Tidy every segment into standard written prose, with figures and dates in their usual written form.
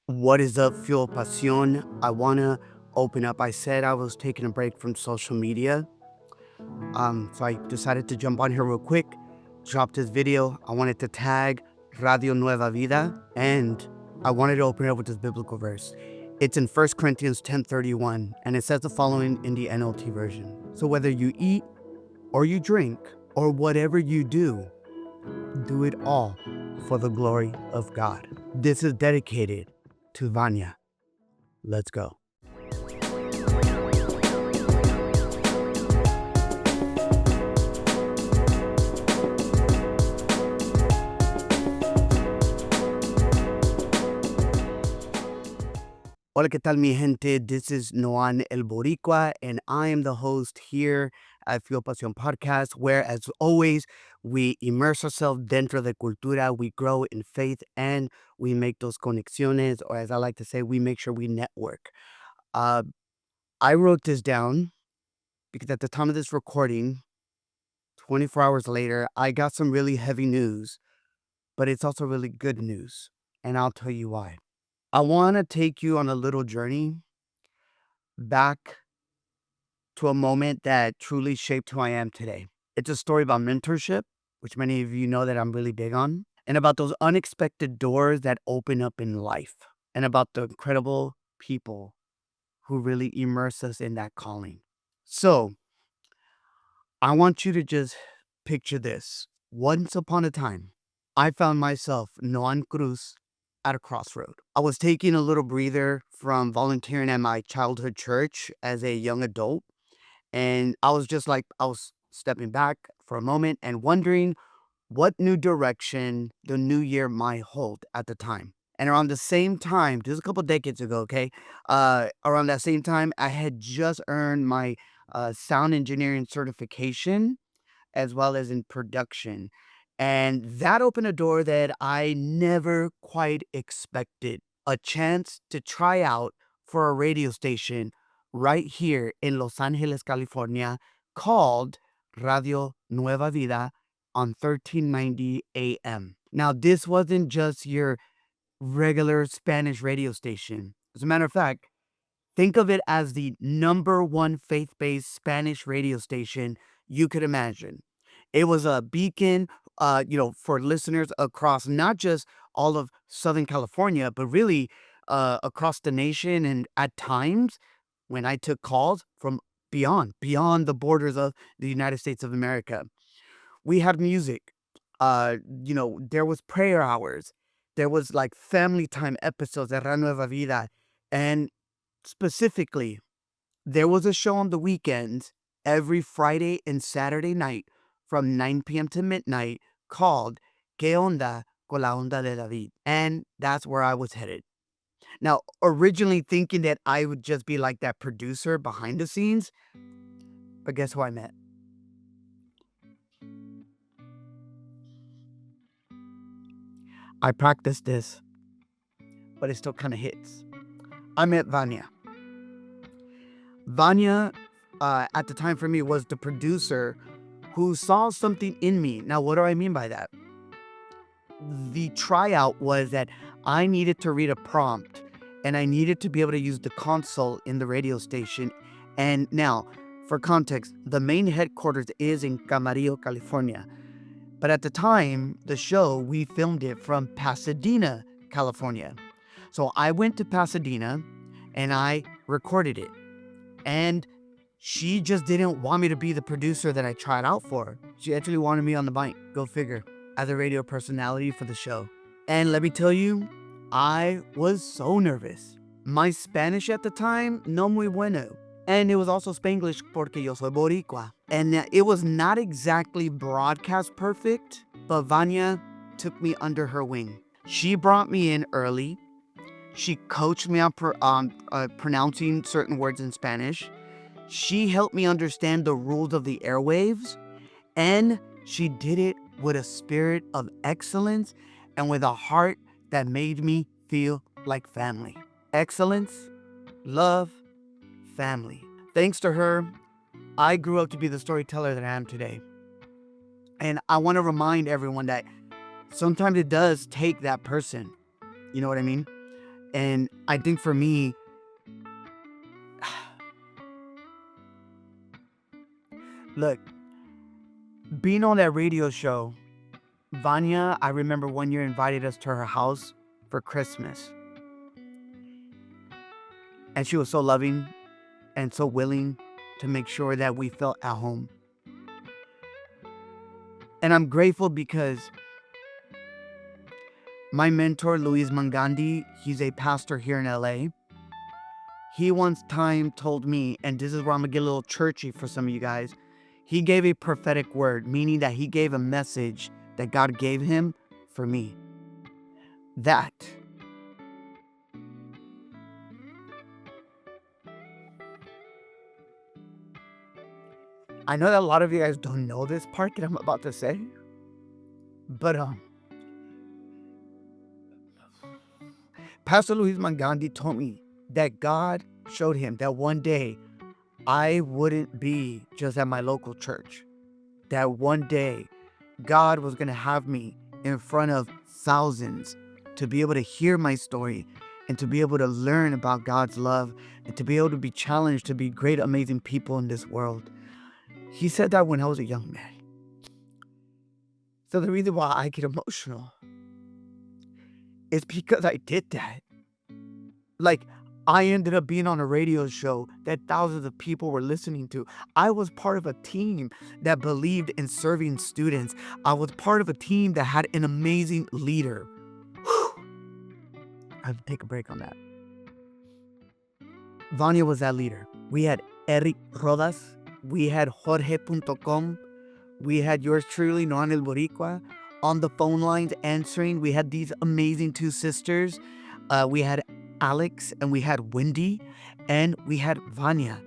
What is up, Fuel Pasión? I want to open up. I said I was taking a break from social media. So I decided to jump on here real quick, drop this video. I wanted to tag Radio Nueva Vida, and I wanted to open it up with this biblical verse. It's in 1 Corinthians 10:31, and it says the following in the NLT version. So whether you eat or you drink or whatever you do it all for the glory of God. This is dedicated to Vania. Let's go. Hola, ¿qué tal, mi gente? This is Noan El Boricua, and I am the host here at Fuel Pasión Podcast, where, as always, we immerse ourselves dentro de cultura, we grow in faith, and we make those conexiones, or as I like to say, we make sure we network. I wrote this down because at the time of this recording, 24 hours later, I got some really heavy news, but it's also really good news, and I'll tell you why. I want to take you on a little journey back to a moment that truly shaped who I am today. It's a story about mentorship, which many of you know that I'm really big on, and about those unexpected doors that open up in life, and about the incredible people who really immerse us in that calling. So, I want you to just picture this. Once upon a time, I found myself, Noan Cruz, at a crossroad. I was taking a little breather from volunteering at my childhood church as a young adult. And I was just like, I was stepping back for a moment and wondering what new direction the new year might hold at the time. And around the same time, this is a couple decades ago, okay? Around that same time, I had just earned my sound engineering certification as well as in production. And that opened a door that I never quite expected, a chance to try out for a radio station right here in Los Angeles, California, called Radio Nueva Vida on 1390 AM. Now, this wasn't just your regular Spanish radio station. As a matter of fact, think of it as the number one faith-based Spanish radio station you could imagine. It was a beacon, for listeners across not just all of Southern California, but really across the nation. And at times, when I took calls from beyond the borders of the United States of America, we had music. There was prayer hours. There was like family time episodes at La Nueva Vida. And specifically, there was a show on the weekends every Friday and Saturday night from 9 p.m. to midnight called ¿Qué onda con la onda de David? And that's where I was headed. Now, originally thinking that I would just be like that producer behind the scenes, but guess who I met? I practiced this, but it still kind of hits. I met Vania. Vania, at the time for me, was the producer who saw something in me. Now, what do I mean by that? The tryout was that I needed to read a prompt and I needed to be able to use the console in the radio station. And now, for context, the main headquarters is in Camarillo, California. But at the time, the show, we filmed it from Pasadena, California. So I went to Pasadena and I recorded it. And she just didn't want me to be the producer that I tried out for. She actually wanted me on the mic, go figure, as a radio personality for the show. And let me tell you, I was so nervous. My Spanish at the time, no muy bueno. And it was also Spanglish porque yo soy boricua. And it was not exactly broadcast perfect, but Vania took me under her wing. She brought me in early. She coached me on pronouncing certain words in Spanish. She helped me understand the rules of the airwaves. And she did it with a spirit of excellence and with a heart that made me feel like family. Excellence, love, family. Thanks to her, I grew up to be the storyteller that I am today. And I want to remind everyone that sometimes it does take that person. You know what I mean? And I think for me, look, being on that radio show, Vania, I remember one year invited us to her house for Christmas. And she was so loving and so willing to make sure that we felt at home. And I'm grateful because my mentor, Luis Mangandi, he's a pastor here in LA. He once time told me, and this is where I'm going to get a little churchy for some of you guys. He gave a prophetic word, meaning that he gave a message that God gave him for me. That I know that a lot of you guys don't know this part that I'm about to say, but Pastor Luis Mangandi told me that God showed him that one day I wouldn't be just at my local church. That one day God was going to have me in front of thousands to be able to hear my story and to be able to learn about God's love and to be able to be challenged to be great, amazing people in this world. He said that when I was a young man. So the reason why I get emotional is because I did that. Like, I ended up being on a radio show that thousands of people were listening to. I was part of a team that believed in serving students. I was part of a team that had an amazing leader. I have to take a break on that. Vania was that leader. We had Eric Rodas. We had Jorge.com. We had yours truly, Noan El Boricua, on the phone lines answering. We had these amazing two sisters. We had Alex and we had Wendy and we had Vania.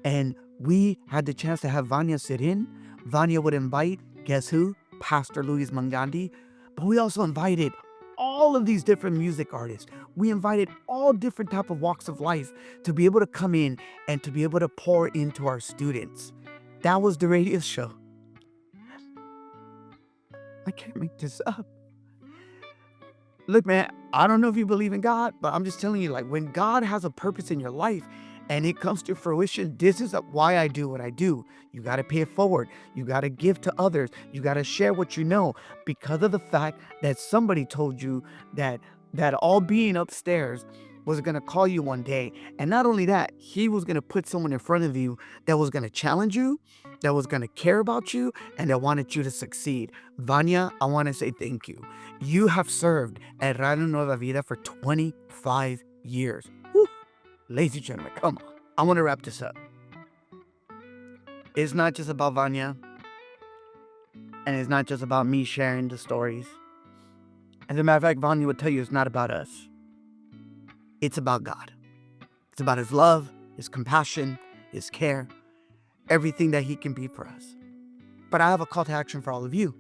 And we had the chance to have Vania sit in. Vania would invite, guess who? Pastor Luis Mangandi. But we also invited all of these different music artists. We invited all different type of walks of life to be able to come in and to be able to pour into our students. That was the radio show. I can't make this up. Look, man, I don't know if you believe in God, but I'm just telling you, like, when God has a purpose in your life and it comes to fruition, this is why I do what I do. You got to pay it forward. You got to give to others. You got to share what you know because of the fact that somebody told you that all being upstairs was going to call you one day. And not only that, he was going to put someone in front of you that was going to challenge you, that was going to care about you, and that wanted you to succeed. Vania, I want to say thank you. You have served at Radio Nueva Vida for 25 years. Woo. Ladies and gentlemen, come on. I want to wrap this up. It's not just about Vania, and it's not just about me sharing the stories. As a matter of fact, Vania would tell you it's not about us. It's about God. It's about his love, his compassion, his care, everything that he can be for us. But I have a call to action for all of you.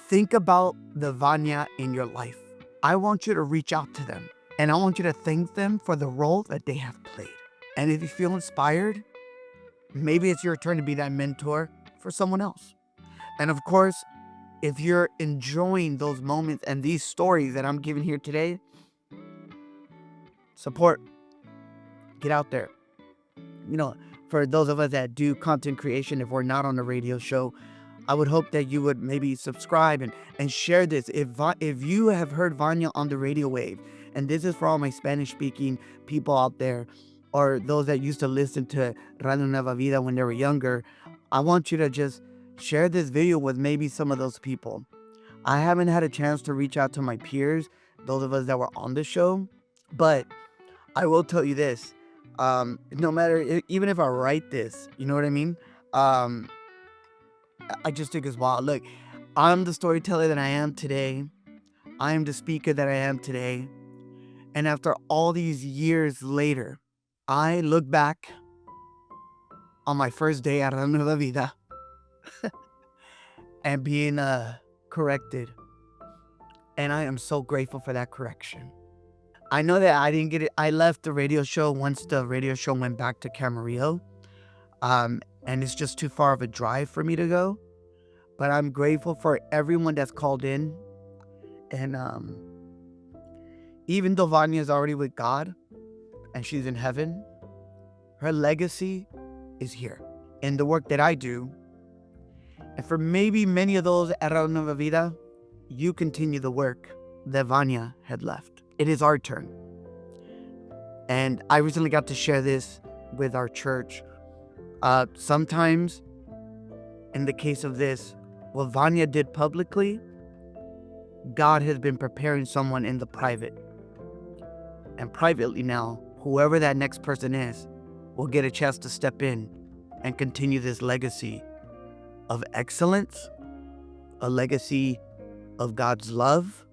Think about the Vania in your life. I want you to reach out to them and I want you to thank them for the role that they have played. And if you feel inspired, maybe it's your turn to be that mentor for someone else. And of course, if you're enjoying those moments and these stories that I'm giving here today, support. Get out there. You know, for those of us that do content creation, if we're not on the radio show, I would hope that you would maybe subscribe and share this. If you have heard Vania on the radio wave, and this is for all my Spanish-speaking people out there, or those that used to listen to Radio Nueva Vida when they were younger, I want you to just share this video with maybe some of those people. I haven't had a chance to reach out to my peers, those of us that were on the show, but I will tell you this. No matter, even if I write this, you know what I mean? I just think it's wild. Look, I'm the storyteller that I am today. I am the speaker that I am today. And after all these years later, I look back on my first day at Radio Nueva Vida and being corrected. And I am so grateful for that correction. I know that I didn't get it. I left the radio show once the radio show went back to Camarillo. And it's just too far of a drive for me to go. But I'm grateful for everyone that's called in. And, Even though Vania is already with God and she's in heaven, her legacy is here. In the work that I do, and for maybe many of those at La Nueva Vida, you continue the work that Vania had left. It is our turn. And I recently got to share this with our church. Sometimes, in the case of this, what Vania did publicly, God has been preparing someone in the private. And privately now, whoever that next person is will get a chance to step in and continue this legacy of excellence, a legacy of God's love,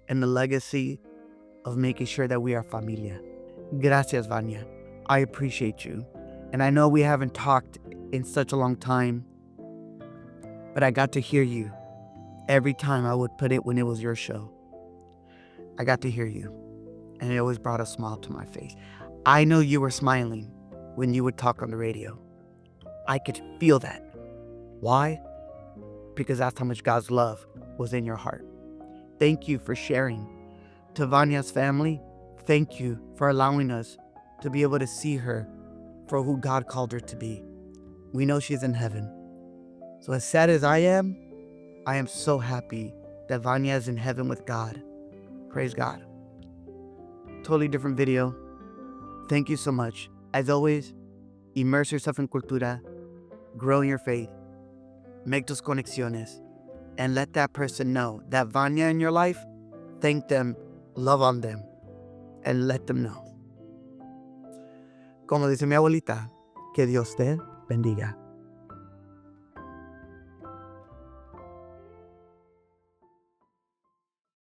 and the legacy of making sure that we are familia. Gracias, Vania. I appreciate you. And I know we haven't talked in such a long time, but I got to hear you every time I would put it when it was your show. I got to hear you, and it always brought a smile to my face. I know you were smiling when you would talk on the radio. I could feel that. Why? Because that's how much God's love was in your heart. Thank you for sharing. To Vania's family, thank you for allowing us to be able to see her for who God called her to be. We know she's in heaven. So as sad as I am so happy that Vania is in heaven with God. Praise God. Totally different video. Thank you so much. As always, immerse yourself in cultura, grow in your faith, make those conexiones, and let that person know that Vania in your life, thank them, love on them, and let them know. Como dice mi abuelita, que Dios te bendiga.